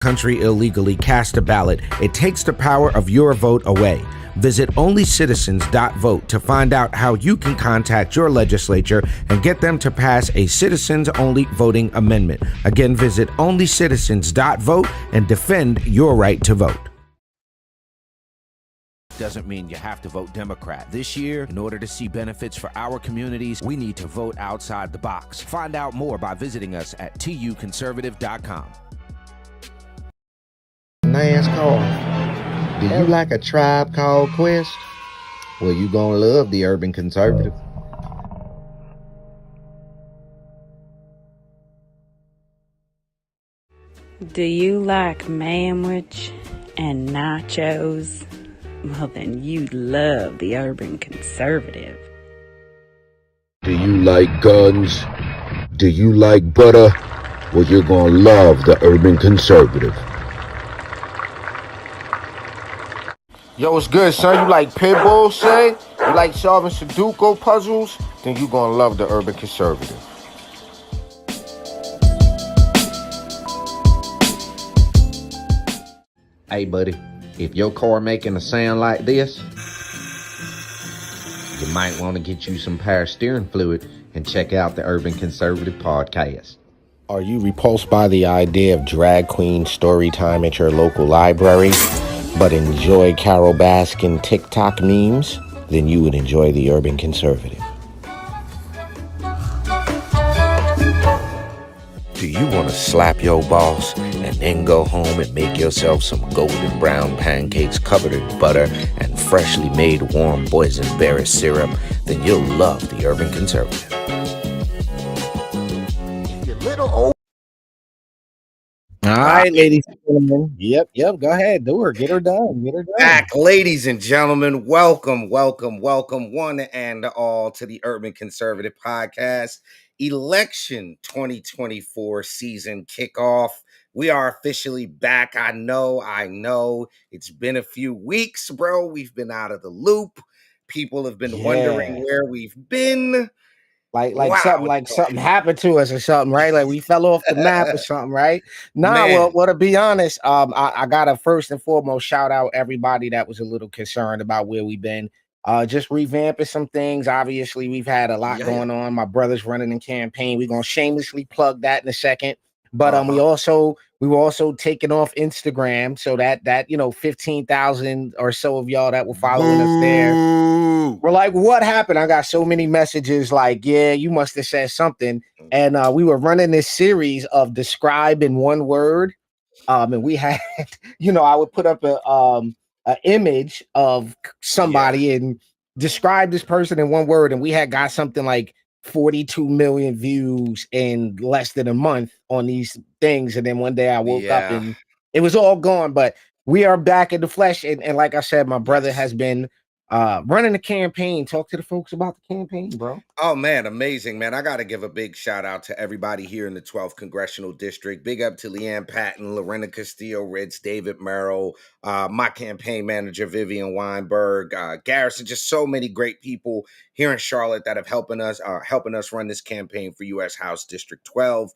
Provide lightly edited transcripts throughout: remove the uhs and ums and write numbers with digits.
country illegally cast a ballot, it takes the power of your vote away. Visit onlycitizens.vote to find out how you can contact your legislature and get them to pass a citizens-only voting amendment. Again, visit onlycitizens.vote and defend your right to vote. Doesn't mean you have to vote Democrat. This year, in order to see benefits for our communities, we need to vote outside the box. Find out more by visiting us at tuconservative.com. NASCAR. Do you like a Tribe Called Quest? Well, you gonna love the Urban Conservative. Do you like manwich and nachos? Well, then you love the Urban Conservative. Do you like guns? Do you like butter? Well, you're gonna love the Urban Conservative. Yo, what's good, son? You like pit bulls, say? You like solving Sudoku puzzles? Then you gonna love the Urban Conservative. Hey, buddy, if your car making a sound like this, you might want to get you some power steering fluid and check out the Urban Conservative podcast. Are you repulsed by the idea of drag queen story time at your local library, but enjoy Carol Baskin TikTok memes? Then you would enjoy the Urban Conservative. Do you want to slap your boss and then go home and make yourself some golden brown pancakes covered in butter and freshly made warm boysenberry syrup? Then you'll love the Urban Conservative. You little old. All right, ladies and gentlemen. Yep. Go ahead. Do her. Get her done. Back, ladies and gentlemen. Welcome, one and all to the Urban Conservative Podcast. Election 2024 season kickoff. We are officially back. I know. It's been a few weeks, bro. We've been out of the loop. People have been wondering where we've been. Something happened to us or something, right? Like we fell off the map or something, right? Well, to be honest, I gotta first and foremost shout out everybody that was a little concerned about where we've been. Just revamping some things. Obviously, we've had a lot going on. My brother's running a campaign. We're gonna shamelessly plug that in a second. But we were also taking off Instagram, so that 15,000 or so of y'all that were following us there. We're like, what happened? I got so many messages like, yeah, you must have said something. And we were running this series of describe in one word. And we had, I would put up an image of somebody and describe this person in one word. And we had got something like 42 million views in less than a month on these things. And then one day I woke up and it was all gone. But we are back in the flesh. And like I said, my brother has been running the campaign. Talk to the folks about the campaign, bro. Oh, man, amazing, man. I got to give a big shout out to everybody here in the 12th Congressional District. Big up to Leanne Patton, Lorena Castillo-Ritz, David Merrill, my campaign manager, Vivian Weinberg, Garrison, just so many great people here in Charlotte that have helping us run this campaign for U.S. House District 12.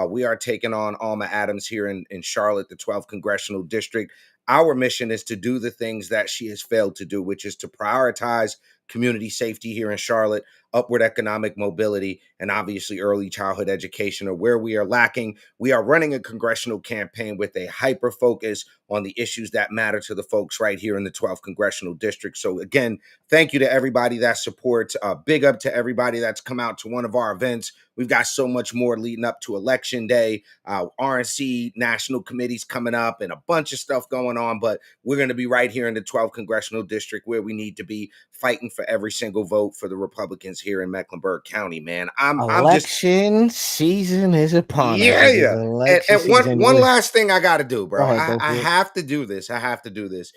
We are taking on Alma Adams here in Charlotte, the 12th Congressional District. Our mission is to do the things that she has failed to do, which is to prioritize community safety here in Charlotte, upward economic mobility, and obviously early childhood education are where we are lacking. We are running a congressional campaign with a hyper focus on the issues that matter to the folks right here in the 12th Congressional District. So again, thank you to everybody that supports. Big up to everybody that's come out to one of our events. We've got so much more leading up to Election Day. RNC National Committee's coming up and a bunch of stuff going on, but we're going to be right here in the 12th Congressional District where we need to be fighting for every single vote for the Republicans here in Mecklenburg County, man. Election season is upon us. Yeah. And one last thing I got to do, bro. I have to do this.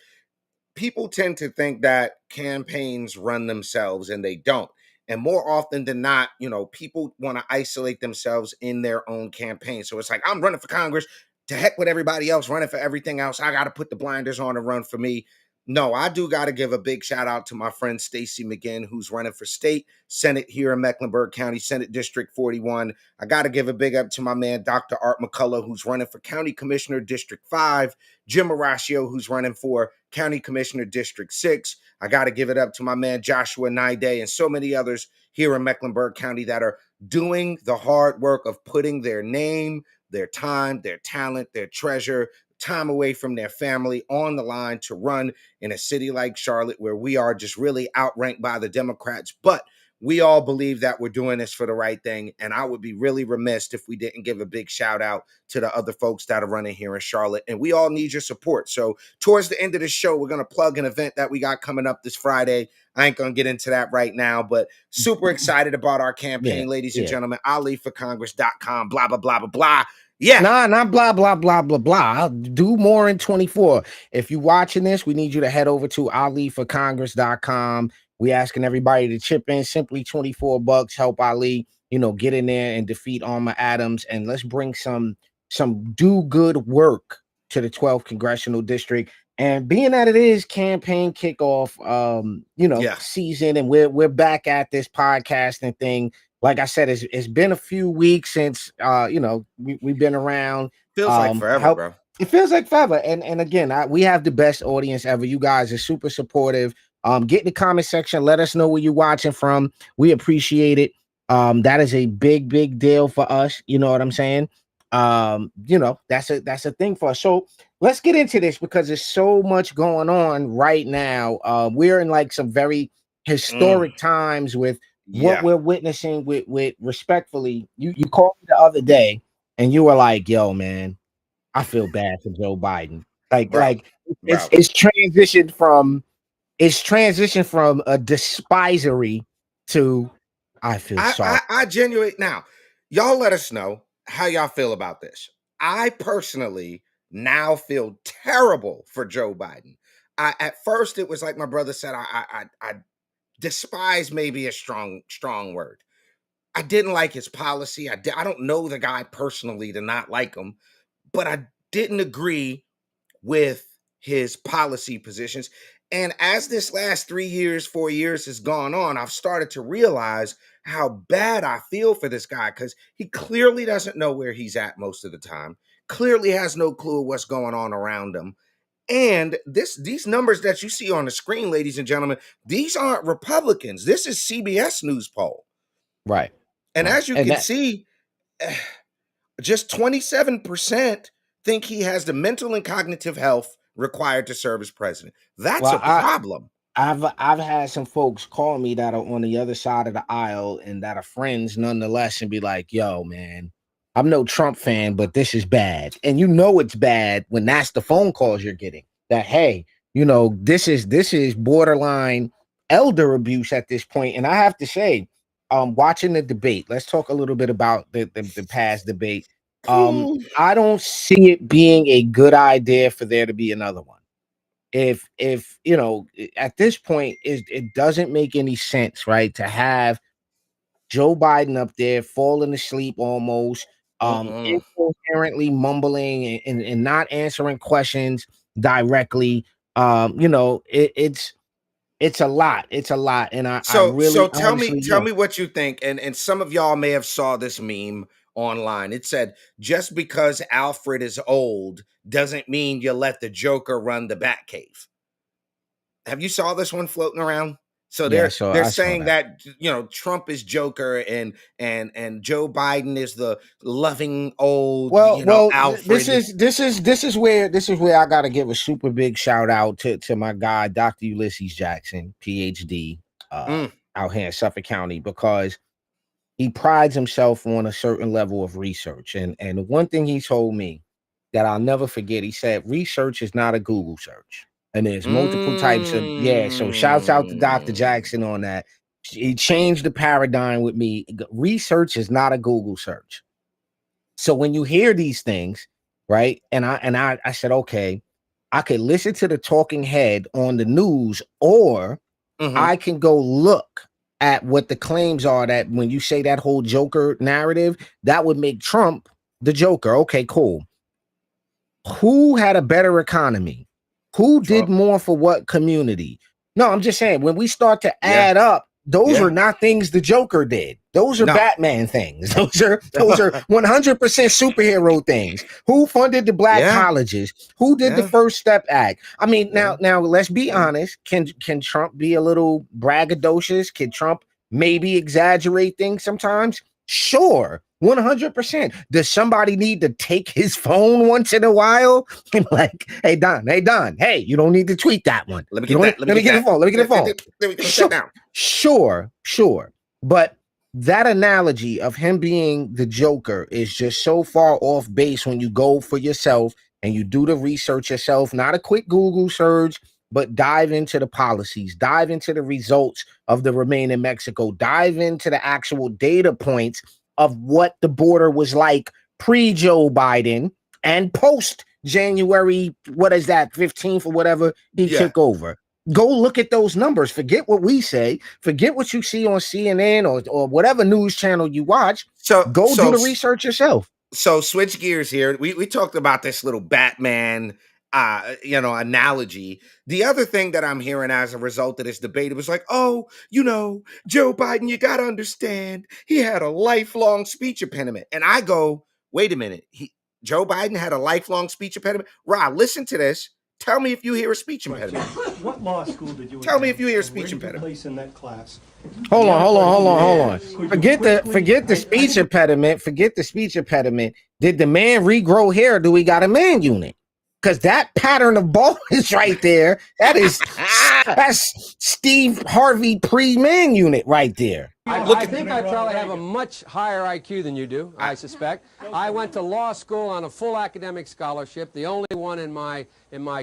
People tend to think that campaigns run themselves, and they don't. And more often than not, people want to isolate themselves in their own campaign. So it's like, I'm running for Congress. To heck with everybody else running for everything else. I got to put the blinders on and run for me. No, I do got to give a big shout out to my friend Stacy McGinn, who's running for state Senate here in Mecklenburg County, Senate District 41. I got to give a big up to my man, Dr. Art McCullough, who's running for County Commissioner District 5, Jim Horacio, who's running for County Commissioner District 6. I got to give it up to my man, Joshua Naide, and so many others here in Mecklenburg County that are doing the hard work of putting their name, their time, their talent, their treasure, time away from their family on the line to run in a city like Charlotte, where we are just really outranked by the Democrats. But we all believe that we're doing this for the right thing. And I would be really remiss if we didn't give a big shout out to the other folks that are running here in Charlotte. And we all need your support. So towards the end of the show, we're going to plug an event that we got coming up this Friday. I ain't going to get into that right now, but super excited about our campaign, ladies and gentlemen. AliForCongress.com, blah, blah, blah, blah, blah. Yeah. Nah, not blah, blah, blah, blah, blah. I'll do more in 24. If you're watching this, we need you to head over to AliForCongress.com. We asking everybody to chip in simply $24. Help Ali, get in there and defeat Alma Adams. And let's bring some do good work to the 12th Congressional District. And being that it is campaign kickoff, season, and we're back at this podcasting thing. Like I said, it's been a few weeks since we've been around. Feels like forever, bro. It feels like forever. And again, we have the best audience ever. You guys are super supportive. Get in the comment section. Let us know where you're watching from. We appreciate it. That is a big, big deal for us. You know what I'm saying? That's a thing for us. So let's get into this because there's so much going on right now. We're in like some very historic times with what we're witnessing with respectfully. You called me the other day and you were like, yo, man, I feel bad for Joe Biden. It's transitioned from a despisery to I feel sorry. I genuinely, now y'all let us know how y'all feel about this. I personally now feel terrible for Joe Biden. At first it was like my brother said, I despise maybe a strong word. I didn't like his policy. I don't know the guy personally to not like him, but I didn't agree with his policy positions. And as this last 4 years has gone on, I've started to realize how bad I feel for this guy because he clearly doesn't know where he's at most of the time, clearly has no clue what's going on around him. And these numbers that you see on the screen, ladies and gentlemen, these aren't Republicans. This is CBS News poll. Right. And as you can see, just 27% think he has the mental and cognitive health required to serve as president. That's a problem. I've had some folks call me that are on the other side of the aisle and that are friends nonetheless and be like, yo, man, I'm no Trump fan, but this is bad. And it's bad when that's the phone calls you're getting. That, hey, this is borderline elder abuse at this point. And I have to say, watching the debate, let's talk a little bit about the past debate. I don't see it being a good idea for there to be another one. If at this point, it doesn't make any sense, right, to have Joe Biden up there falling asleep almost, incoherently mumbling and not answering questions directly. It's a lot. It's a lot. And so tell me what you think. And some of y'all may have saw this meme online. It said, just because Alfred is old doesn't mean you let the Joker run the Batcave. Have you saw this one floating around? So they're saying that Trump is Joker and Joe Biden is the loving old Alfred. This is where I gotta give a super big shout out to my guy Dr. Ulysses Jackson, PhD, out here in Suffolk County, because he prides himself on a certain level of research. And one thing he told me that I'll never forget, he said research is not a Google search. And there's multiple types of, so shouts out to Dr. Jackson on that. He changed the paradigm with me. Research is not a Google search. So when you hear these things, right, and I said, okay, I could listen to the talking head on the news, or I can go look at what the claims are that when you say that whole Joker narrative, that would make Trump the Joker. Okay, cool. Who had a better economy? Who did Trump. more for what community? No, I'm just saying, when we start to add up, those are not things the Joker did. Those are Batman things. Those are 100% superhero things. Who funded the black colleges? Who did the First Step Act? I mean, now let's be honest. Can Trump be a little braggadocious? Can Trump maybe exaggerate things sometimes? Sure, 100%. Does somebody need to take his phone once in a while and like, hey Don, hey, you don't need to tweet that one. Let me get the phone. Let me get the phone. Let me sit down. Sure. But that analogy of him being the Joker is just so far off base when you go for yourself and you do the research yourself, not a quick Google search, but dive into the policies, dive into the results of the Remain in Mexico, dive into the actual data points of what the border was like pre-Joe Biden and post-January, 15th or whatever he took over. Go look at those numbers. Forget what we say. Forget what you see on CNN or whatever news channel you watch. Do the research yourself. So switch gears here. We talked about this little Batman analogy. The other thing that I'm hearing as a result of this debate, it was like, Joe Biden, you got to understand, he had a lifelong speech impediment. And I go, wait a minute. Joe Biden had a lifelong speech impediment? Rob, listen to this. Tell me if you hear a speech impediment. What law school did you Tell me if you hear a speech impediment. Place in that class? Hold on. Forget the speech impediment. Forget the speech impediment. Did the man regrow hair? Do we got a man unit? Because that pattern of baldness right there, that's Steve Harvey pre-man unit right there. I think I probably have a much higher IQ than you do, I suspect. I went to law school on a full academic scholarship, the only one in my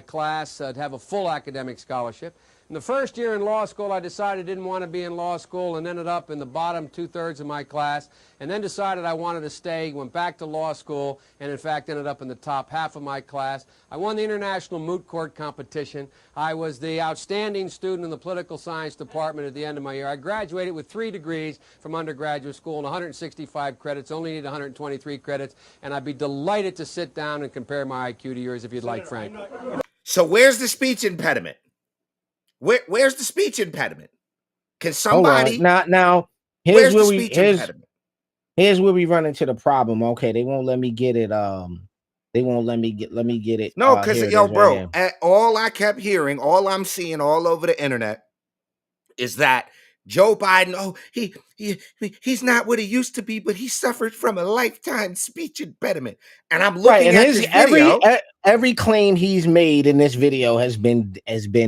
class to have a full academic scholarship. In the first year in law school, I decided I didn't want to be in law school and ended up in the bottom 2/3 of my class, and then decided I wanted to stay, went back to law school, and in fact ended up in the top half of my class. I won the International Moot Court competition. I was the outstanding student in the political science department at the end of my year. I graduated with 3 degrees from undergraduate school and 165 credits, only need 123 credits, and I'd be delighted to sit down and compare my IQ to yours if you'd like, Frank. So where's the speech impediment? Where's the speech impediment? Can somebody now here's where we run into the problem. Okay, they won't let me get it. They won't let me get it. No, because bro, all I kept hearing, all I'm seeing all over the internet is that Joe Biden, he's not what he used to be, but he suffered from a lifetime speech impediment. And I'm looking at this video. Every claim he's made in this video has been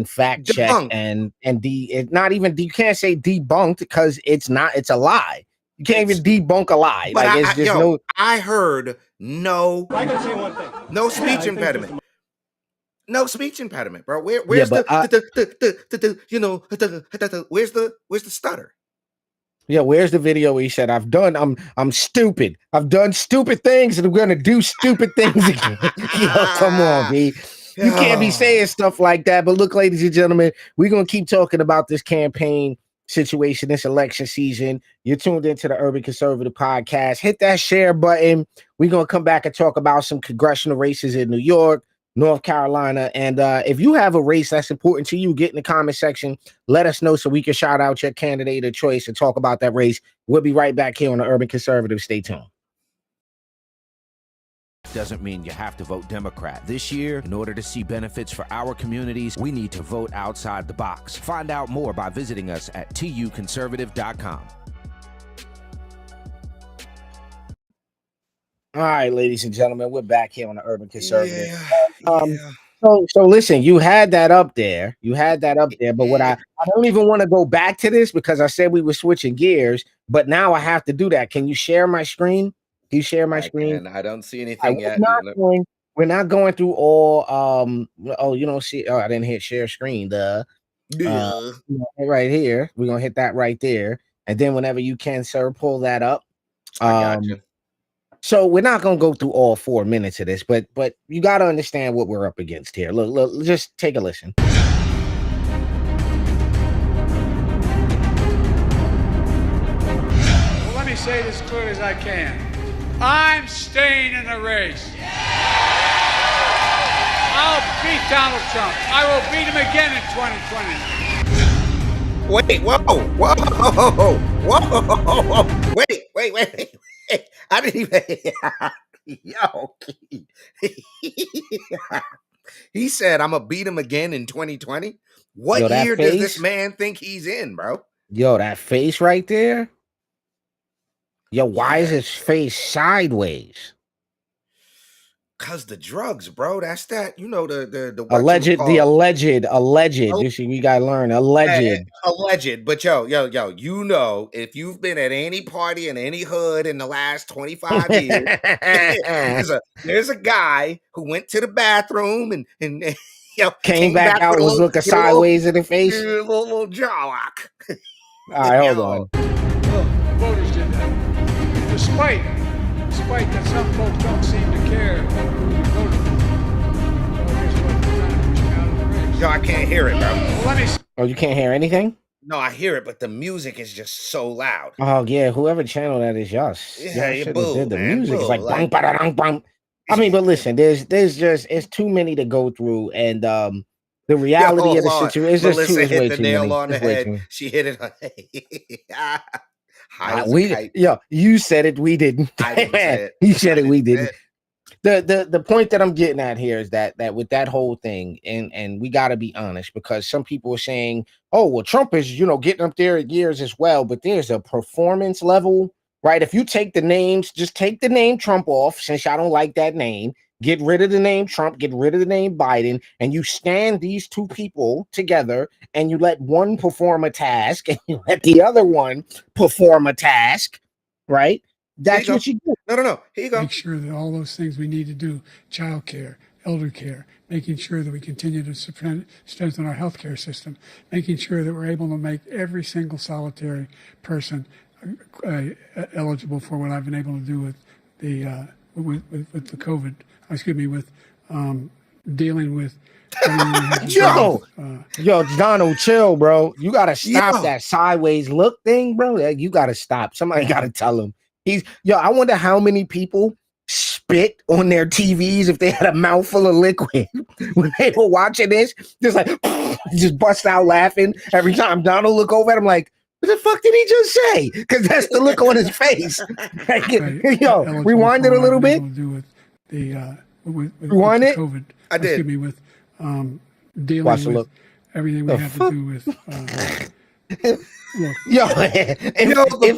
fact checked and you can't say debunked because it's a lie. You can't even debunk a lie. But I heard no. I can say one thing. No speech impediment. No speech impediment, bro. Where's where's the stutter? Yeah, where's the video where he said, I'm stupid. I've done stupid things and I'm gonna do stupid things again. Come on, B. You can't be saying stuff like that. But look, ladies and gentlemen, we're gonna keep talking about this campaign situation, this election season. You're tuned into the Urban Conservative Podcast. Hit that share button. We're gonna come back and talk about some congressional races in New York, North Carolina. And if you have a race that's important to you, get in the comment section. Let us know so we can shout out your candidate of choice and talk about that race. We'll be right back here on the Urban Conservative. Stay tuned. Doesn't mean you have to vote Democrat. This year, in order to see benefits for our communities, we need to vote outside the box. Find out more by visiting us at tuconservative.com. All right, ladies and gentlemen, we're back here on the Urban Conservative. So listen, you had that up there. But what I don't even want to go back to this because I said we were switching gears, but now I have to do that. Can you share my screen? Can you share my screen? I don't see anything yet. We're not going through all you don't see. I didn't hit share screen. Right here. We're gonna hit that right there. And then whenever you can, sir, pull that up. I got you. So we're not gonna go through all 4 minutes of this, but you got to understand what we're up against here. Look, just take a listen. Well, let me say this as clearly as I can. I'm staying in the race. I'll beat Donald Trump. I will beat him again in 2020. Wait, whoa. Wait. I didn't even. Yo, he said, I'm going to beat him again in 2020. What year does this man think he's in, bro? Yo, that face right there. Yo, why is his face sideways? Cause the drugs, bro. That's that. You know the alleged. You see, we gotta learn alleged. Alleged. But yo. You know, if you've been at any party in any hood in the last 25 years, there's a guy who went to the bathroom and came back out and was looking sideways in the face. Little jaw lock. All right, hold on. Voters did that. Despite that some folks don't seem to care. Yo, I can't hear it, bro. Well, oh, you can't hear anything? No, I hear it, but the music is just so loud. Oh yeah, whoever channel that is, yes. Yeah, you boo, did the man, music. boo, It's like bang, ba-da-dum, bang. I mean, but listen, there's just it's too many to go through, and the reality of the situation is just Melissa way hit the too nail many. on the head. She hit it on. You said it, we didn't. I didn't say it. He said it, we didn't. The point that I'm getting at here is that with that whole thing, and we got to be honest, because some people are saying, oh, well, Trump is, getting up there in years as well, but there's a performance level, right? If you take the names, just take the name Trump off, since I don't like that name, get rid of the name Trump, get rid of the name Biden, and you stand these two people together and you let one perform a task and you let the other one perform a task, right? That's what you do. No. Here you go. Make sure that all those things we need to do, child care, elder care, making sure that we continue to strengthen our healthcare system, making sure that we're able to make every single solitary person eligible for what I've been able to do with the with the COVID. With dealing with. Yo, Donald, chill, bro. You gotta stop that sideways look thing, bro. You gotta stop. Somebody gotta tell him. I wonder how many people spit on their TVs if they had a mouthful of liquid when they were watching this. Just like, just bust out laughing every time Donald look over at him like, what the fuck did he just say? Because that's the look on his face. Rewind it a little bit. Rewind it. COVID. I did. With dealing with everything we have to do with.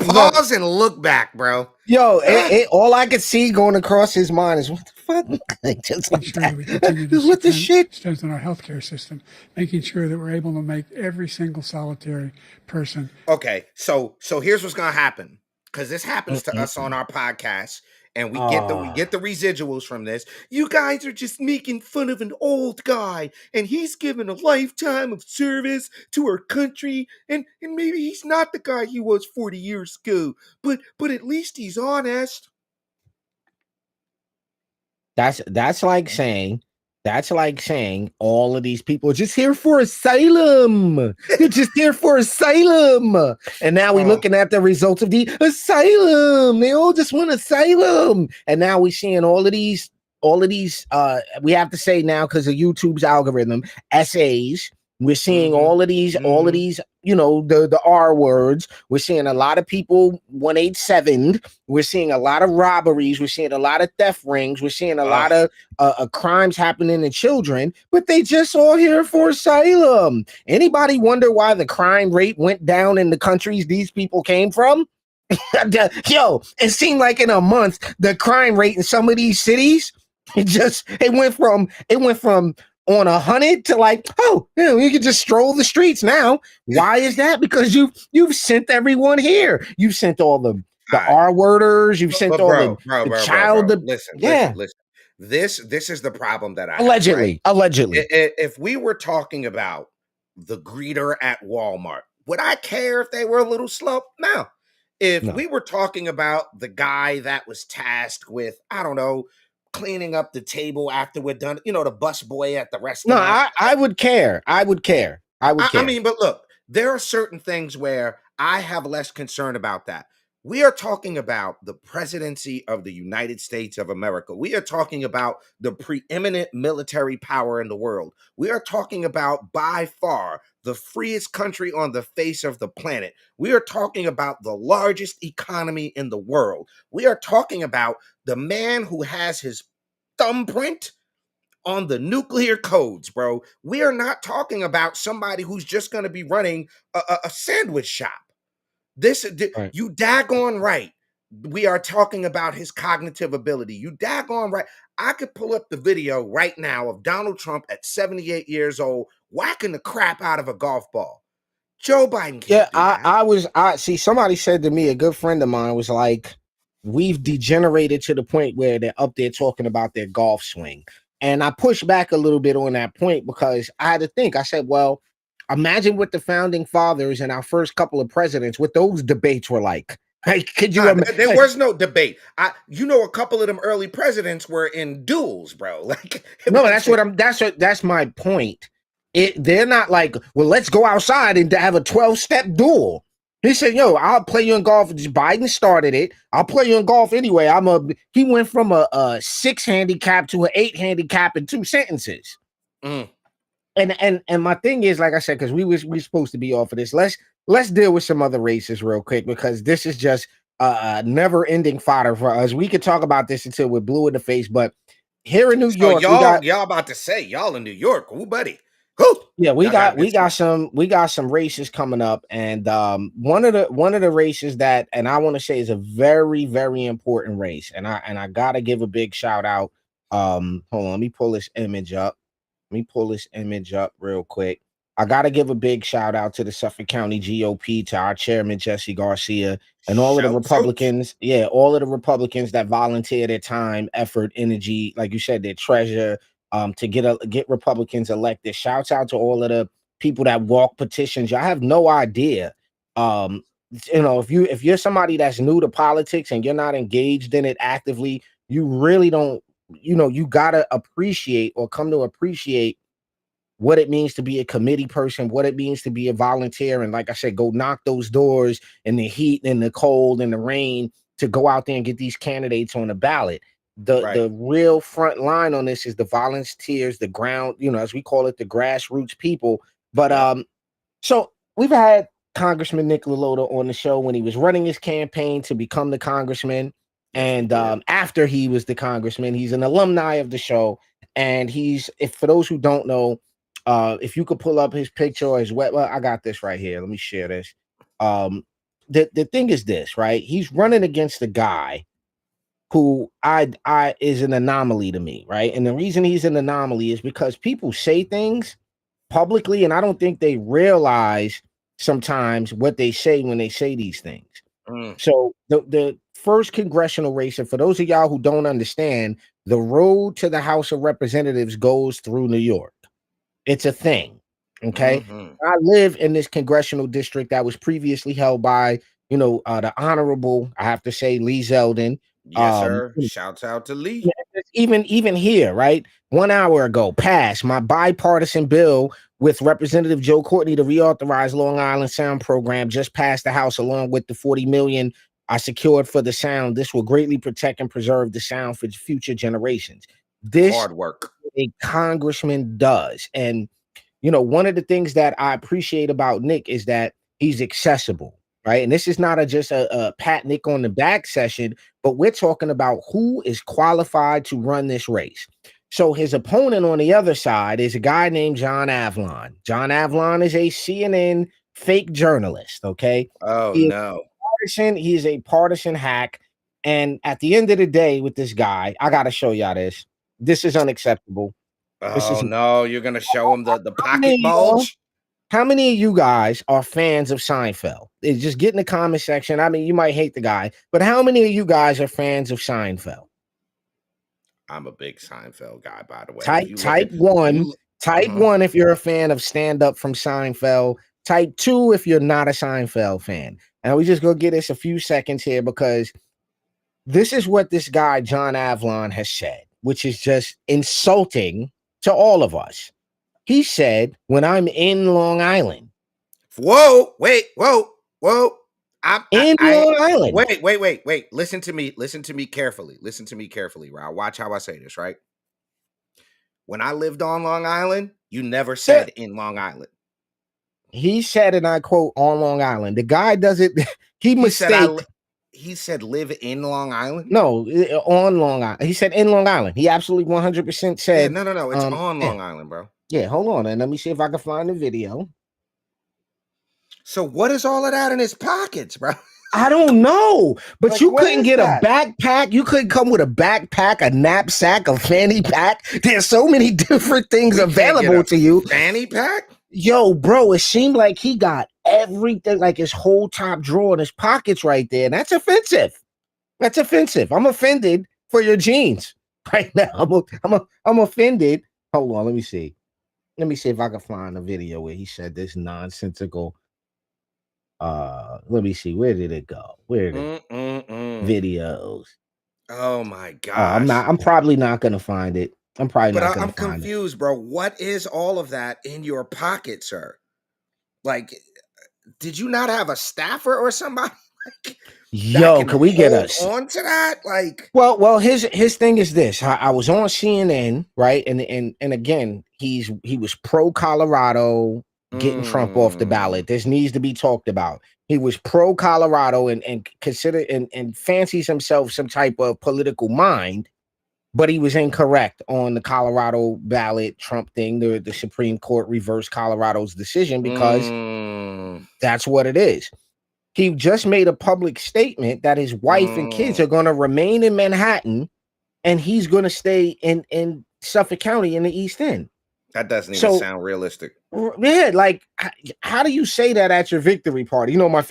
Pause and look back, bro. All I could see going across his mind is what the fuck? Just like that. What the shit? Strengthen our healthcare system, making sure that we're able to make every single solitary person. Okay, so here's what's gonna happen, because this happens to us on our podcast. And we get the residuals from this. You guys are just making fun of an old guy, and he's given a lifetime of service to our country, and maybe he's not the guy he was 40 years ago, but at least he's honest. That's like saying all of these people are just here for asylum. They're just here for asylum. And now we're looking at the results of the asylum. They all just want asylum. And now we're seeing all of these, we have to say now, because of YouTube's algorithm, essays. We're seeing all of these, the R words. We're seeing a lot of people 187. We're seeing a lot of robberies. We're seeing a lot of theft rings. We're seeing a lot of crimes happening to children, but they just all here for asylum. Anybody wonder why the crime rate went down in the countries these people came from? It seemed like in a month, the crime rate in some of these cities, it went from on 100 to like, you can just stroll the streets now. Why is that? Because you've sent everyone here. You've sent all the R-worders. You've sent all the child. Listen. This is the problem that I allegedly. If we were talking about the greeter at Walmart, would I care if they were a little slow? No. If we were talking about the guy that was tasked with, I don't know, cleaning up the table after we're done, the bus boy at the restaurant. No, I would care. I would care. I mean, but look, there are certain things where I have less concern about that. We are talking about the presidency of the United States of America. We are talking about the preeminent military power in the world. We are talking about, by far, the freest country on the face of the planet. We are talking about the largest economy in the world. We are talking about the man who has his thumbprint on the nuclear codes, bro. We are not talking about somebody who's just going to be running a sandwich shop. Right. You daggone right. We are talking about his cognitive ability. You daggone right. I could pull up the video right now of Donald Trump at 78 years old whacking the crap out of a golf ball. Joe Biden can't Yeah, do that. I see somebody said to me, a good friend of mine was like, we've degenerated to the point where they're up there talking about their golf swing. And I pushed back a little bit on that point because I had to think. I said, well, imagine what the founding fathers and our first couple of presidents, what those debates were like. Like, could you There imagine? was no debate. A couple of them early presidents were in duels, bro. Like, No, that's my point. They're not like, well, let's go outside and have a 12-step duel. He said, yo, I'll play you in golf. Biden started it. I'll play you in golf anyway. He went from a 6 handicap to an 8 handicap in 2 sentences. Mm. And my thing is, like I said, because we supposed to be off of this. Let's deal with some other races real quick, because this is just never-ending fodder for us. We could talk about this until we're blue in the face, but here in New So York, we got y'all about to say y'all in New York, ooh, buddy. Whoo! yeah, we Y'all got we got some races coming up, and one of the races that, and I want to say, is a very, very important race, and I gotta give a big shout out. Hold on, let me pull this image up. Let me pull this image up real quick. I got to give a big shout out to the Suffolk County GOP, to our chairman, Jesse Garcia, and all of the Republicans. Yeah, all of the Republicans that volunteer their time, effort, energy, like you said, their treasure, to get Republicans elected. Shouts out to all of the people that walk petitions. Y'all have no idea. If you're somebody that's new to politics and you're not engaged in it actively, you really don't. You gotta appreciate, or come to appreciate, what it means to be a committee person, what it means to be a volunteer. And like I said, go knock those doors in the heat and the cold and the rain to go out there and get these candidates on the ballot. The real front line on this is the volunteers, the ground, as we call it, the grassroots people. But so we've had Congressman Nick LaLota on the show when he was running his campaign to become the congressman. And after he was the congressman, he's an alumni of the show. And for those who don't know, if you could pull up his picture or his well, I got this right here. Let me share this. The thing is this, right? He's running against a guy who I is an anomaly to me, right? And the reason he's an anomaly is because people say things publicly, and I don't think they realize sometimes what they say when they say these things. So the first congressional race, and for those of y'all who don't understand, the road to the House of Representatives goes through New York. It's a thing. Okay. I live in this congressional district that was previously held by, the honorable, I have to say, Lee Zeldin. Yes, sir. Shouts out to Lee. Even here, right? 1 hour ago, passed my bipartisan bill with Representative Joe Courtney to reauthorize Long Island Sound Program. Just passed the House, along with the $40 million I secured for the sound. This will greatly protect and preserve the sound for future generations. This hard work a congressman does. And one of the things that I appreciate about Nick is that he's accessible, right? And this is not just a pat Nick on the back session, but we're talking about who is qualified to run this race. So his opponent on the other side is a guy named John Avlon. John Avlon is a CNN fake journalist, okay? Oh, no. He is a partisan hack. And at the end of the day with this guy, I got to show y'all this. This is unacceptable. No, you're going to show him the pocket bulge? How many of you guys are fans of Seinfeld? Just get in the comment section. I mean, you might hate the guy, but how many of you guys are fans of Seinfeld? I'm a big Seinfeld guy, by the way. Type one if you're a fan of Stand Up from Seinfeld. Type 2 if you're not a Seinfeld fan. And we just go get us a few seconds here, because this is what this guy, John Avlon, has said, which is just insulting to all of us. He said, when I'm in Long Island. Whoa, wait, whoa. in Long Island. Wait. Listen to me carefully. Listen to me carefully, right? Watch how I say this, right? When I lived on Long Island, you never said in Long Island. He said, and I quote, on Long Island. The guy does it. He mistaked. He said live in Long Island? No, on Long Island. He said in Long Island. He absolutely 100% said. Yeah, no. It's on Long Island, bro. Yeah, hold on. And let me see if I can find the video. So what is all of that in his pockets, bro? I don't know, but like, you couldn't get a backpack. You couldn't come with a backpack, a knapsack, a fanny pack. There's so many different things available to you. Fanny pack? Yo, bro, it seemed like he got everything, like his whole top drawer in his pockets right there. And that's offensive. That's offensive. I'm offended for your jeans right now. I'm offended. Hold on, let me see. Let me see if I can find a video where he said this nonsensical. Let me see. Where did it go? Where did videos? Oh my god! I'm probably not gonna find it. I'm probably not gonna find it. I'm confused, bro. What is all of that in your pocket, sir? Like, did you not have a staffer or somebody? Like, yo, can we get us on to that? Like, well, his thing is this. I was on CNN, right? And again, he was pro Colorado. Getting Trump off the ballot. This needs to be talked about. He was pro Colorado and considered and fancies himself some type of political mind, but he was incorrect on the Colorado ballot Trump thing. The Supreme Court reversed Colorado's decision because that's what it is. He just made a public statement that his wife and kids are going to remain in Manhattan and he's going to stay in Suffolk County in the East End. That doesn't even sound realistic. Yeah, like, how do you say that at your victory party? You know, my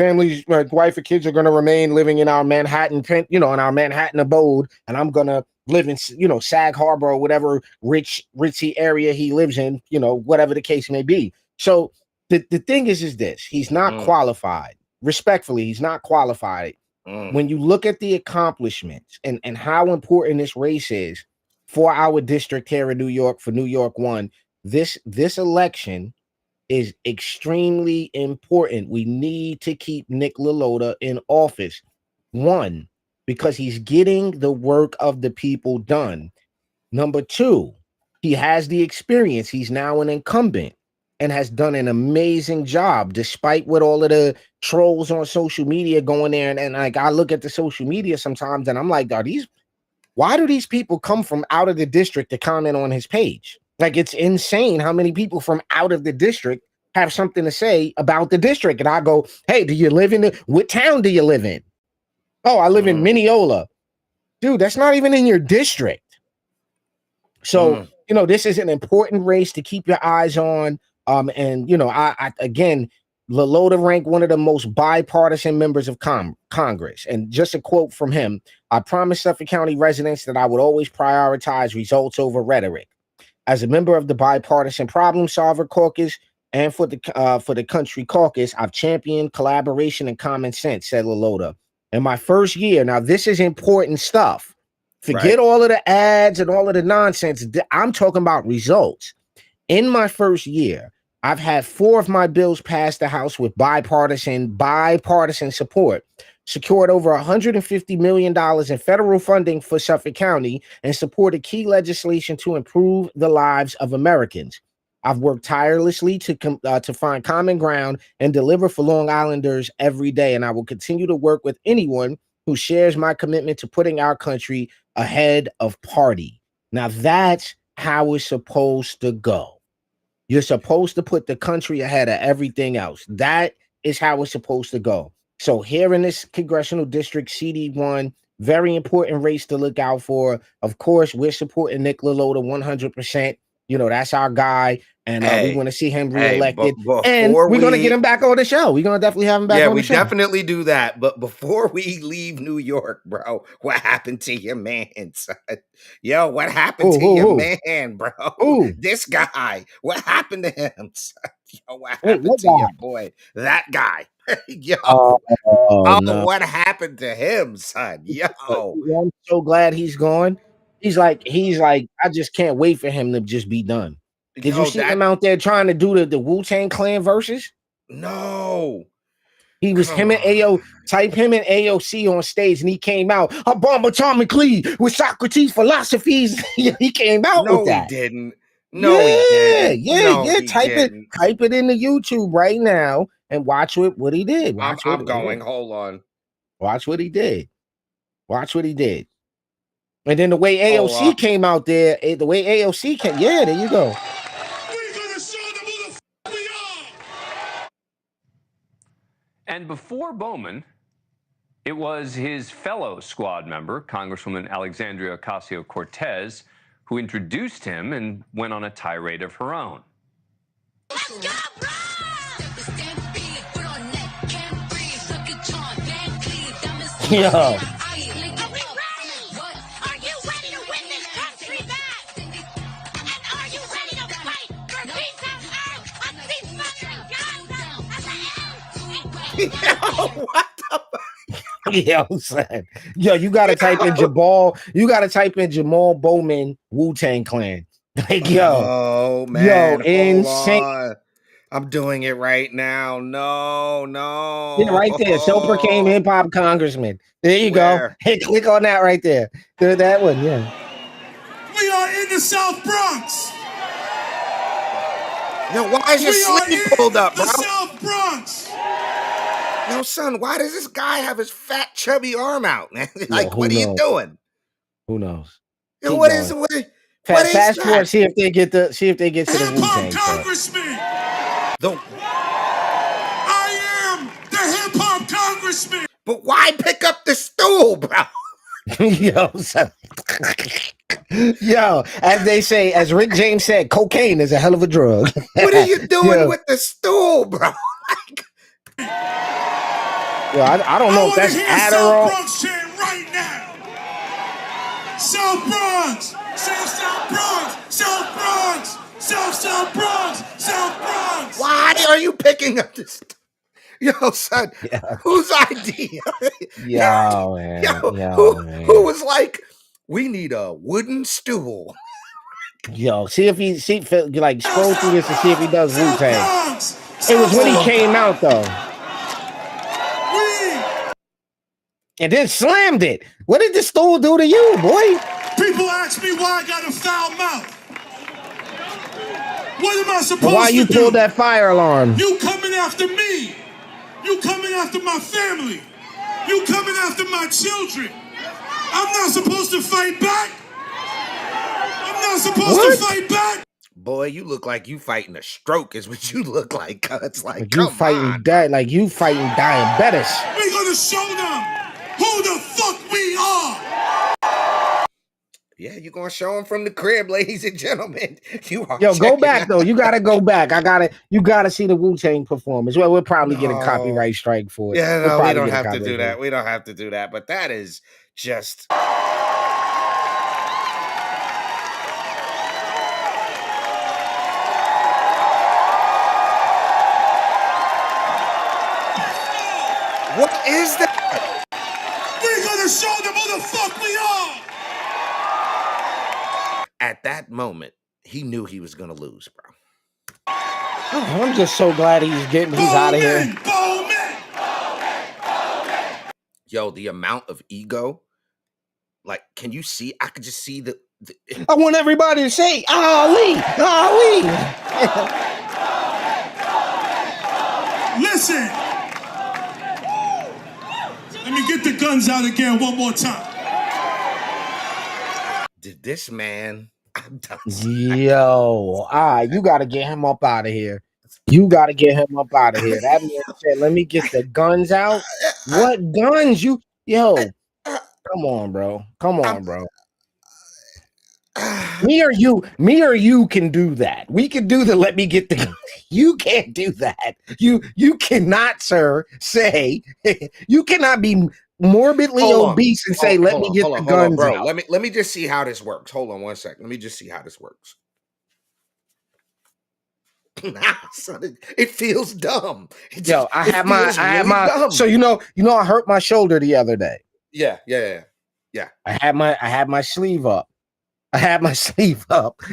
wife and kids are going to remain living in our Manhattan, in our Manhattan abode, and I'm going to live in, Sag Harbor or whatever ritzy area he lives in, whatever the case may be. So the thing is this, he's not qualified. Respectfully, he's not qualified. When you look at the accomplishments and how important this race is for our district here in New York, for New York 1, this election is extremely important. We need to keep Nick LaLota in office. 1, because he's getting the work of the people done. Number 2, he has the experience. He's now an incumbent and has done an amazing job, despite what all of the trolls on social media going there. And like, I look at the social media sometimes and I'm like, why do these people come from out of the district to comment on his page? Like, it's insane how many people from out of the district have something to say about the district. And I go, hey, do you live in what town do you live in? Oh, I live in Mineola. Dude, that's not even in your district. So, this is an important race to keep your eyes on. And, I again, LaLota ranked one of the most bipartisan members of Congress. And just a quote from him, I promised Suffolk County residents that I would always prioritize results over rhetoric. As a member of the Bipartisan Problem Solver Caucus and for the Country Caucus, I've championed collaboration and common sense, said LaLota. In my first year, now this is important stuff. Forget all of the ads and all of the nonsense. I'm talking about results. In my first year, I've had 4 of my bills pass the House with bipartisan support, secured over $150 million in federal funding for Suffolk County, and supported key legislation to improve the lives of Americans. I've worked tirelessly to find common ground and deliver for Long Islanders every day, and I will continue to work with anyone who shares my commitment to putting our country ahead of party. Now, that's how it's supposed to go. You're supposed to put the country ahead of everything else. That is how it's supposed to go. So here in this congressional district, CD1, very important race to look out for. Of course, we're supporting Nick LaLota 100%. That's our guy. And we want to see him reelected. And we're going to get him back on the show. We're going to definitely have him back on the show. Yeah, we definitely do that. But before we leave New York, bro, what happened to your man, son? Yo, what happened to your man, bro? This guy. What happened to him, son? Yo, what happened to your boy? That guy. Yo. No. What happened to him, son? Yo. I'm so glad he's gone. He's like, I just can't wait for him to just be done. Did you see him out there trying to do the Wu-Tang Clan verses? No. He was him and AO. Type him and AOC on stage, and he came out. I bomb atomically with Socrates' philosophies. He came out with that. He didn't. No, he didn't. Yeah. Type it into YouTube right now and watch what he did. I'm going. Hold on. Watch what he did. And then the way AOC came out there, the way AOC came, there you go. We're gonna show them who the f we are. And before Bowman, it was his fellow squad member, Congresswoman Alexandria Ocasio-Cortez, who introduced him and went on a tirade of her own. Let's go, bro! Yo. What the Yo, son. Yo, you gotta type in Jamal. You gotta type in Jamal Bowman Wu-Tang Clan. Like, oh man, yo, insane. I'm doing it right now. No. Yeah, right there. Self-proclaimed hip-hop congressman. There you go. Hey, click on that right there. Do that one, yeah. We are in the South Bronx. Yo, why is your sleeve pulled up, bro? The South Bronx. Yo, son, why does this guy have his fat, chubby arm out, man? Like, Yo, what are you doing? Who knows? Yo, what is fast forward? See if they get to the Wu-Tang. Congressman. I am the hip hop congressman. But why pick up the stool, bro? Yo, as they say, as Rick James said, cocaine is a hell of a drug. What are you doing with the stool, bro? Yo, I don't know if that's Adderall. South Bronx chant right now. South Bronx, South Bronx, South Bronx, South Bronx, South Bronx. Why are you picking up this? Yo, son, whose idea? Yo, man. Who was like, we need a wooden stool? Yo, see if like scroll through this and see if he does Wu-Tang. It was when he came out though. And then slammed it. What did the stool do to you, boy? People ask me why I got a foul mouth. What am I supposed to do? Why you pulled that fire alarm? You coming after me. You coming after my family. You coming after my children. I'm not supposed to fight back. I'm not supposed to fight back. Boy, you look like you fighting a stroke is what you look like. It's like you fighting diabetes. We're gonna show them who the fuck we are. Yeah, you're gonna show them from the crib, ladies and gentlemen. You are. Yo, go back though. You gotta go back. You gotta see the Wu-Tang performance. Well, we'll probably get a copyright strike for it. Yeah, no, we don't have to do that. We don't have to do that. But that is just. What is that? We're gonna show them who the fuck we are. At that moment, he knew he was gonna lose, bro. Oh, I'm just so glad he's out of here. Yo, the amount of ego. Like, can you see? I could just see the I want everybody to say, Ali, Ali. Listen. Let me get the guns out again one more time. Did this man? I'm done. Yo, you got to get him up out of here. That man said, "Let me get the guns out." What guns? Yo, come on, bro. Me or you can do that. We can do the let me get the. You can't do that. You cannot, sir. Say you cannot be morbidly obese and say let me get the guns out. Let me just see how this works. Hold on one second. Let me just see how this works. Nah, son, it feels dumb. Yo, I have my. Dumb. So you know, I hurt my shoulder the other day. Yeah. I had my sleeve up.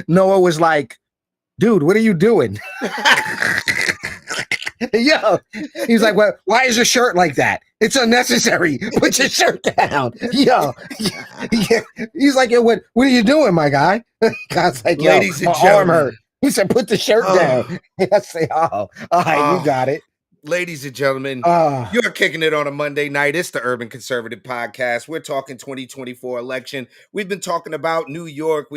Noah was like, "Dude, what are you doing?" Yo, he's like, well, why is your shirt like that? It's unnecessary. Put your shirt down. Yo, yeah. He's like, yo, what are you doing, my guy? God's like, yo, Ladies and my arm gentlemen. hurt. He said, put the shirt down. I say, oh, all right, you got it. Ladies and gentlemen, you're kicking it on a Monday night. It's the Urban Conservative Podcast. We're talking 2024 election. We've been talking about New York.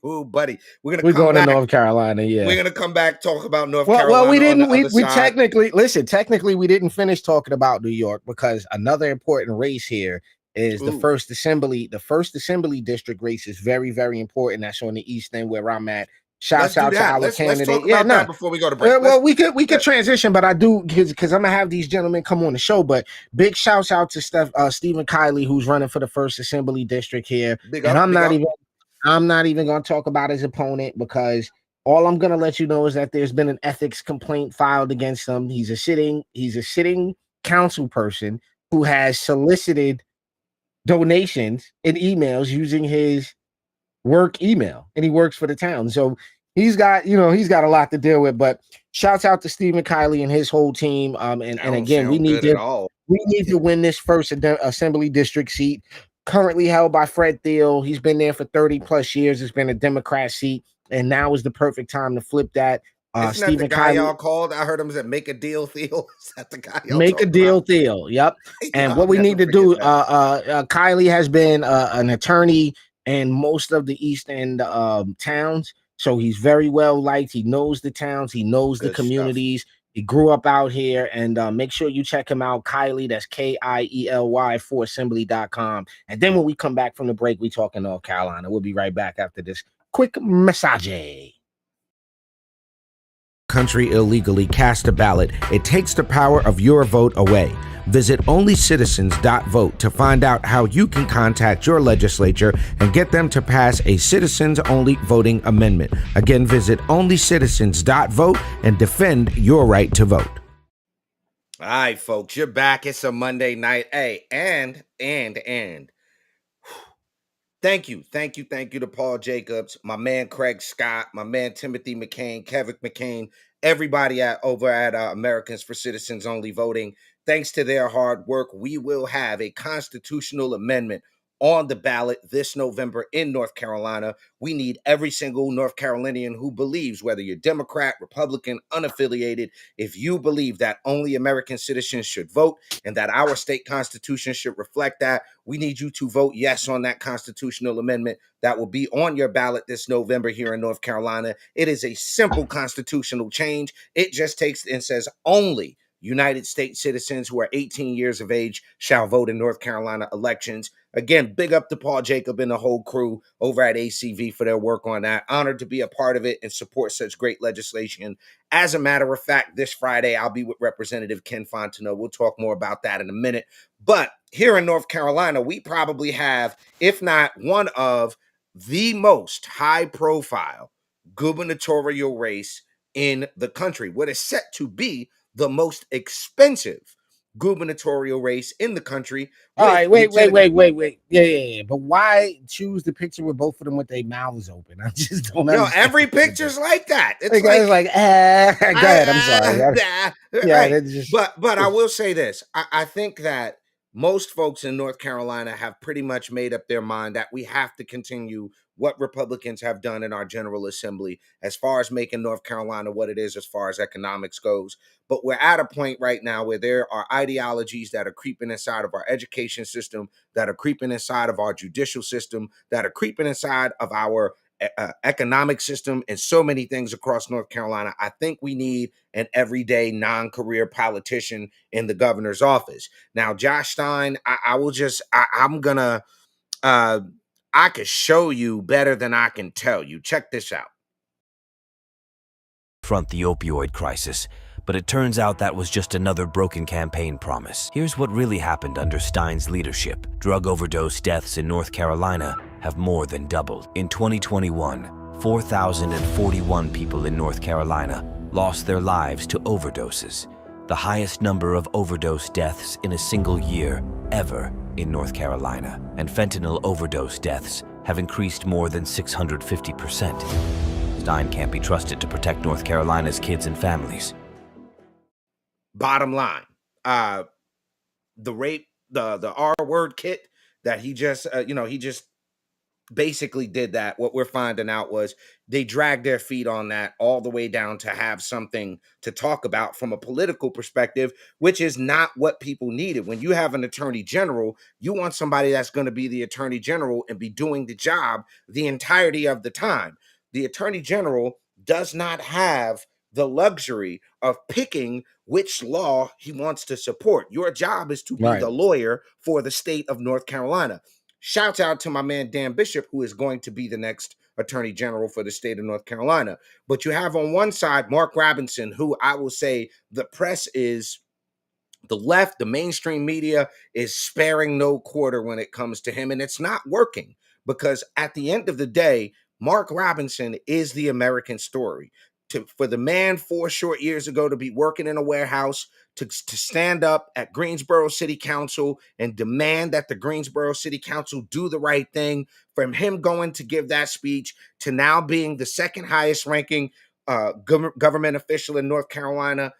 Ooh, buddy, we're going to North Carolina. Yeah, we're gonna come back, talk about North Carolina. Carolina. Well, we didn't. On the We side. technically we didn't finish talking about New York because another important race here is the first assembly. The first assembly district race is very, very important. That's on the east end where I'm at. Shouts out to our candidate. Let's talk about that before we go to break. Well, we could transition, but I do because I'm gonna have these gentlemen come on the show. But big shouts out to Stephen Kiley, who's running for the first assembly district here. I'm not even gonna talk about his opponent because all I'm gonna let you know is that there's been an ethics complaint filed against him. He's a sitting council person who has solicited donations and emails using his work email, and he works for the town, so he's got a lot to deal with. But shouts out to Stephen Kiley and his whole team. And again, we need to win this first assembly district seat, currently held by Fred Thiel. He's been there for 30 plus years. It's been a Democrat seat, and now is the perfect time to flip that. Isn't that the guy y'all called? I heard him say, "Make a deal, Thiel." Is that the guy y'all Make a deal, about? Thiel. Yep. And what we need to do, Kiley has been an attorney in most of the East End towns, so he's very well liked. He knows the towns, he knows the communities. He grew up out here, and make sure you check him out. Kiley, that's Kiely for assembly.com. And then when we come back from the break, we talk in North Carolina. We'll be right back after this quick message. Country illegally cast a ballot, it takes the power of your vote away. Visit onlycitizens.vote to find out how you can contact your legislature and get them to pass a citizens-only voting amendment. Again, visit onlycitizens.vote and defend your right to vote. All right, folks, you're back. It's a Monday night. Hey, and thank you to Paul Jacobs, my man Craig Scott, my man Timothy McCain, Kevin McCain, everybody over at Americans for Citizens Only Voting. Thanks to their hard work, we will have a constitutional amendment on the ballot this November in North Carolina. We need every single North Carolinian who believes, whether you're Democrat, Republican, unaffiliated, if you believe that only American citizens should vote and that our state constitution should reflect that, we need you to vote yes on that constitutional amendment that will be on your ballot this November here in North Carolina. It is a simple constitutional change. It just takes and says only United States citizens who are 18 years of age shall vote in North Carolina elections. Again, big up to Paul Jacob and the whole crew over at ACV for their work on that. Honored to be a part of it and support such great legislation. As a matter of fact, this Friday, I'll be with Representative Ken Fontenot. We'll talk more about that in a minute. But here in North Carolina, we probably have, if not one of the most high-profile gubernatorial race in the country, what is set to be the most expensive gubernatorial race in the country. All right, wait. Yeah. But why choose the picture with both of them with their mouths open? I just don't understand. Every picture's like that. It's go ahead. I'm sorry. Yeah, but I will say this. I think that most folks in North Carolina have pretty much made up their mind that we have to continue what Republicans have done in our General Assembly as far as making North Carolina what it is as far as economics goes. But we're at a point right now where there are ideologies that are creeping inside of our education system, that are creeping inside of our judicial system, that are creeping inside of our economic system, and so many things across North Carolina. I think we need an everyday non-career politician in the governor's office. Now, Josh Stein, I could show you better than I can tell you. Check this out. Front the opioid crisis, but it turns out that was just another broken campaign promise. Here's what really happened under Stein's leadership. Drug overdose deaths in North Carolina have more than doubled. In 2021, 4,041 people in North Carolina lost their lives to overdoses, the highest number of overdose deaths in a single year ever in North Carolina. And fentanyl overdose deaths have increased more than 650%. Stein can't be trusted to protect North Carolina's kids and families. Bottom line, the rape, the R word kit that he just, he just basically did that. What we're finding out was they dragged their feet on that all the way down to have something to talk about from a political perspective, which is not what people needed. When you have an attorney general, you want somebody that's going to be the attorney general and be doing the job the entirety of the time. The attorney general does not have the luxury of picking which law he wants to support. Your job is to be the lawyer for the state of North Carolina. Shouts out to my man Dan Bishop, who is going to be the next attorney general for the state of North Carolina. But you have on one side Mark Robinson, who I will say the press is, the left, the mainstream media is sparing no quarter when it comes to him. And it's not working because at the end of the day, Mark Robinson is the American story. For the man 4 short years ago to be working in a warehouse, to stand up at Greensboro City Council and demand that the Greensboro City Council do the right thing, from him going to give that speech to now being the second highest ranking government official in North Carolina,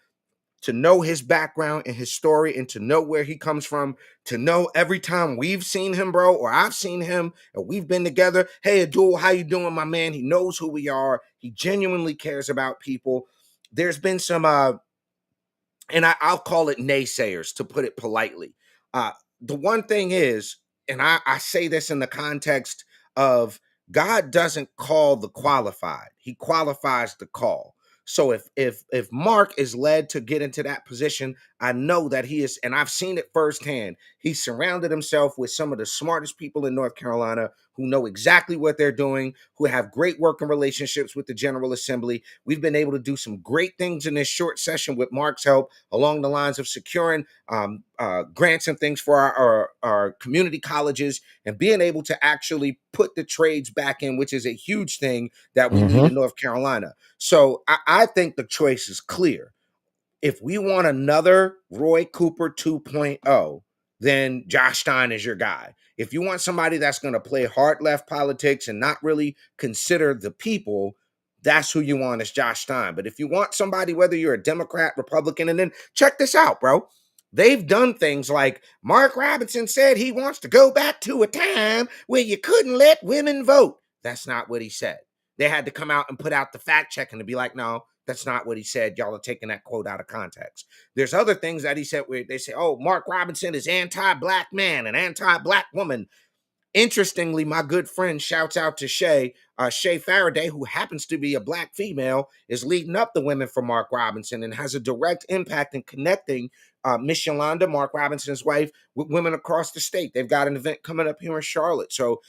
to know his background and his story and to know where he comes from, to know every time we've seen him, bro, or I've seen him and we've been together, hey, Abdul, how you doing, my man? He knows who we are. He genuinely cares about people. There's been some, and I'll call it naysayers, to put it politely. The one thing is, and I say this in the context of God doesn't call the qualified. He qualifies the call. So if Mark is led to get into that position, I know that he is, and I've seen it firsthand. He's surrounded himself with some of the smartest people in North Carolina who know exactly what they're doing, who have great working relationships with the General Assembly. We've been able to do some great things in this short session with Mark's help along the lines of securing grants and things for our community colleges and being able to actually put the trades back in, which is a huge thing that we need in North Carolina. So I think the choice is clear. If we want another Roy Cooper 2.0, then Josh Stein is your guy. If you want somebody that's going to play hard left politics and not really consider the people, that's who you want, is Josh Stein. But if you want somebody, whether you're a Democrat, Republican, and then check this out, bro. They've done things like Mark Robinson said he wants to go back to a time where you couldn't let women vote. That's not what he said. They had to come out and put out the fact checking to be like, no, that's not what he said. Y'all are taking that quote out of context. There's other things that he said where they say, oh, Mark Robinson is anti-black man and anti-black woman. Interestingly, my good friend, shouts out to Shay Faraday, who happens to be a black female, is leading up the women for Mark Robinson and has a direct impact in connecting Miss Yolanda, Mark Robinson's wife, with women across the state. They've got an event coming up here in Charlotte. So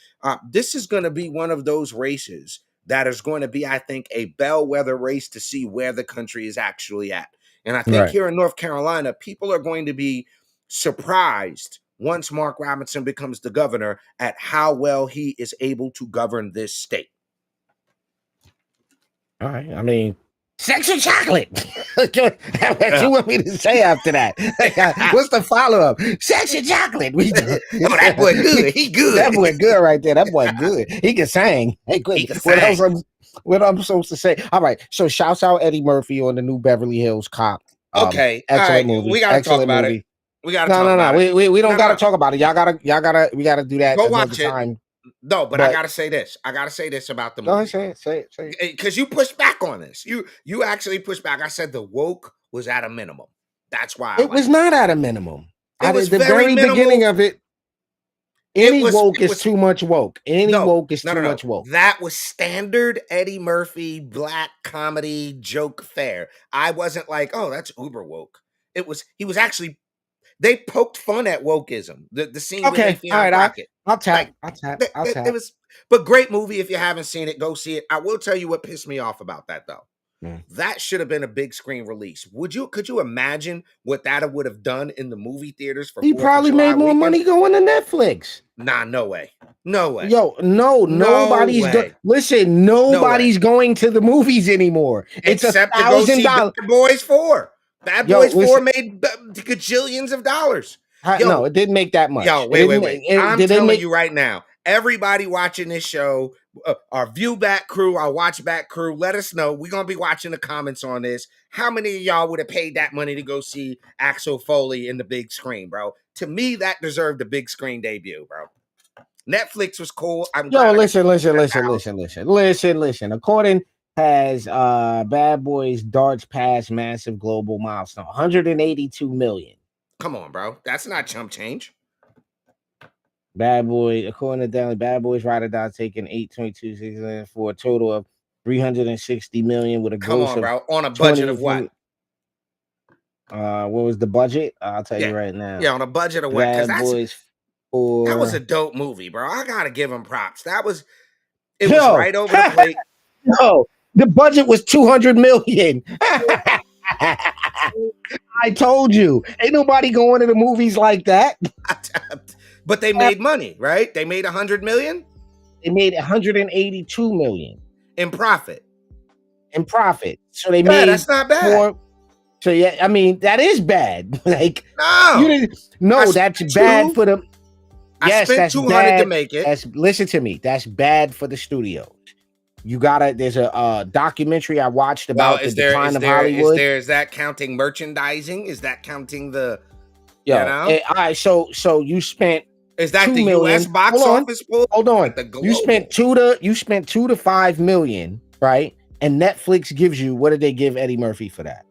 this is going to be one of those races that is going to be, I think, a bellwether race to see where the country is actually at. And I think here in North Carolina, people are going to be surprised once Mark Robinson becomes the governor at how well he is able to govern this state. All right. I mean, sexy chocolate. What you want me to say after that? What's the follow-up? Sexy chocolate. That boy good. He good. That boy good right there. That boy good. He can sing. Hey, quick. What I'm supposed to say? All right. So shouts out Eddie Murphy on the new Beverly Hills Cop. Okay. Excellent movie. We gotta talk about it. We gotta talk about it. We don't gotta talk about it. Y'all gotta we gotta do that. Go watch it. Time. No, but I gotta say this. I gotta say this about the movie. Say it. Because you pushed back on this. You actually pushed back. I said the woke was at a minimum. That's why it was not at a minimum. It was the very beginning of it. Woke is too much woke. Woke is too much woke. That was standard Eddie Murphy black comedy joke fare. I wasn't like, oh, that's uber woke. He was actually, they poked fun at wokeism. The scene with Leafy on Rocket. I'll tap. It was, but great movie. If you haven't seen it, go see it. I will tell you what pissed me off about that though. That should have been a big screen release. Could you imagine what that would have done in the movie theaters for? He probably made more money going to Netflix. Nah, no way. No way. Yo, nobody's listen, nobody's going to the movies anymore. It's except $1,000. Bad Boys 4. Bad Boys 4 made gajillions of dollars. No, it didn't make that much. Yo, wait. I'm telling you right now, everybody watching this show our view back crew, our watch back crew, let us know. We're going to be watching the comments on this. How many of y'all would have paid that money to go see Axel Foley in the big screen, bro? To me, that deserved a big screen debut, bro. Netflix was cool. Listen. According has Bad Boys Darts passed massive global milestone, 182 million. Come on, bro. That's not chump change. Bad Boy, according to Daily, Bad Boys Ride or Die taking 8.26 for a total of 360 million with a gross bro. On a 20, budget of what? What was the budget? I'll tell you right now. Yeah, on a budget of what? Bad Boys for that was a dope movie, bro. I gotta give him props. It was right over the plate. No, the budget was 200 million. I told you, ain't nobody going to the movies like that. But they made money, right? They made 100 million. They made 182 million in profit. So they made that's not bad. So yeah, I mean that is bad. Like no, you didn't. No, that's bad for the. Yes, I spent that's 200 bad to make it. Listen to me. That's bad for the studios. You gotta. There's a documentary I watched about the decline of Hollywood. Is that counting merchandising? Is that counting the? Yeah. You know? All right. So you spent. Is that the U.S. box office pool? Hold on. You spent 2 to 5 million, right? And Netflix gives you. What did they give Eddie Murphy for that?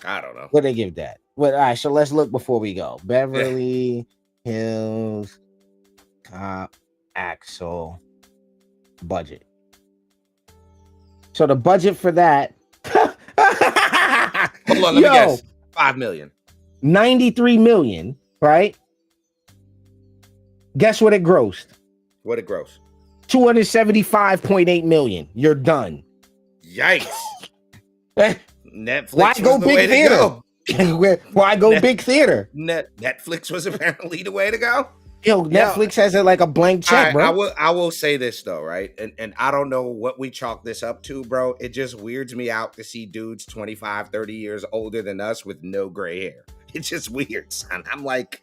I don't know. What did they give that? Well, all right. So let's look before we go. Beverly Hills Cop Axel budget. So the budget for that. Hold on. Let me guess. 5 million. 93 million. Right. Guess what it grossed? What it grossed? 275.8 million. You're done. Yikes. Netflix. Why go big theater? Why go big theater? Netflix was apparently the way to go. Yo, Netflix has like a blank check, bro. I will say this though, right? And I don't know what we chalk this up to, bro. It just weirds me out to see dudes 25, 30 years older than us with no gray hair. It's just weird, son. I'm like,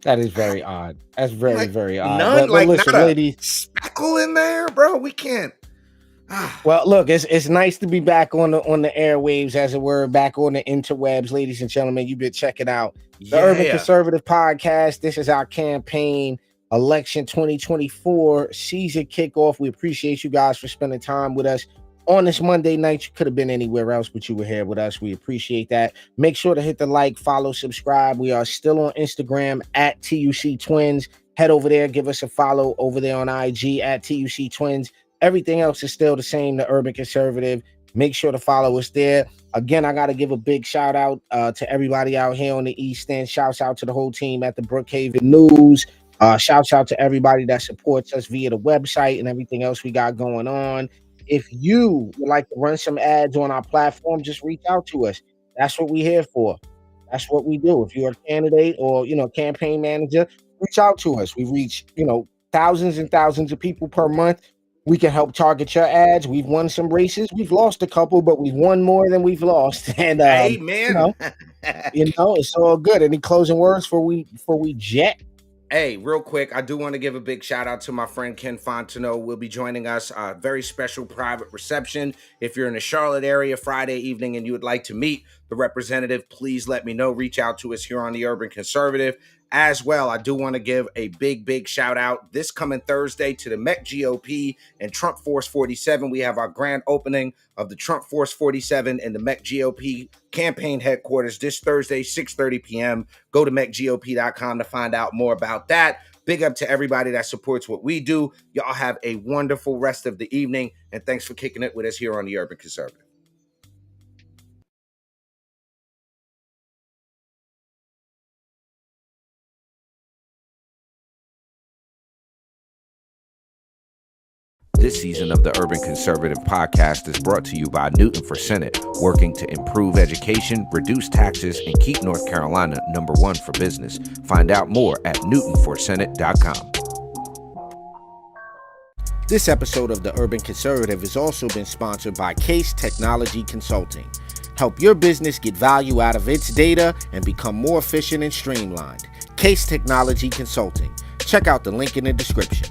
that is very odd. That's very odd. None, but listen, not ladies, a speckle in there, bro. We can't. Well, look, it's nice to be back on the airwaves, as it were, back on the interwebs, ladies and gentlemen. You've been checking out the Urban Conservative Podcast. This is our campaign, election 2024 season kickoff. We appreciate you guys for spending time with us on this Monday night. You could have been anywhere else, but you were here with us. We appreciate that. Make sure to hit the like, follow, subscribe. We are still on Instagram at TUC Twins. Head over there, give us a follow over there on IG at TUC Twins. Everything else is still the same, the Urban Conservative. Make sure to follow us there. Again, I got to give a big shout out to everybody out here on the East End. Shouts out to the whole team at the Brookhaven News. Shouts out to everybody that supports us via the website and everything else we got going on. If you would like to run some ads on our platform, just reach out to us. That's what we're here for. That's what we do. If you're a candidate or, campaign manager, reach out to us. We reach, thousands and thousands of people per month. We can help target your ads. We've won some races. We've lost a couple, but we've won more than we've lost. And Amen. It's all good. Any closing words before we jet? Hey, real quick, I do want to give a big shout out to my friend Ken Fontenot. Will be joining us a very special private reception. If you're in the Charlotte area Friday evening and you would like to meet the representative, please let me know. Reach out to us here on the Urban Conservative. As well, I do want to give a big shout out this coming Thursday to the MEC GOP and Trump Force 47. We have our grand opening of the Trump Force 47 and the MEC GOP campaign headquarters this Thursday, 6:30 p.m. Go to MECGOP.com to find out more about that. Big up to everybody that supports what we do. Y'all have a wonderful rest of the evening, and thanks for kicking it with us here on the Urban Conservative. This season of the Urban Conservative Podcast is brought to you by Newton for Senate, working to improve education, reduce taxes, and keep North Carolina #1 for business. Find out more at newtonforsenate.com. This episode of the Urban Conservative has also been sponsored by Case Technology Consulting. Help your business get value out of its data and become more efficient and streamlined. Case Technology Consulting. Check out the link in the description.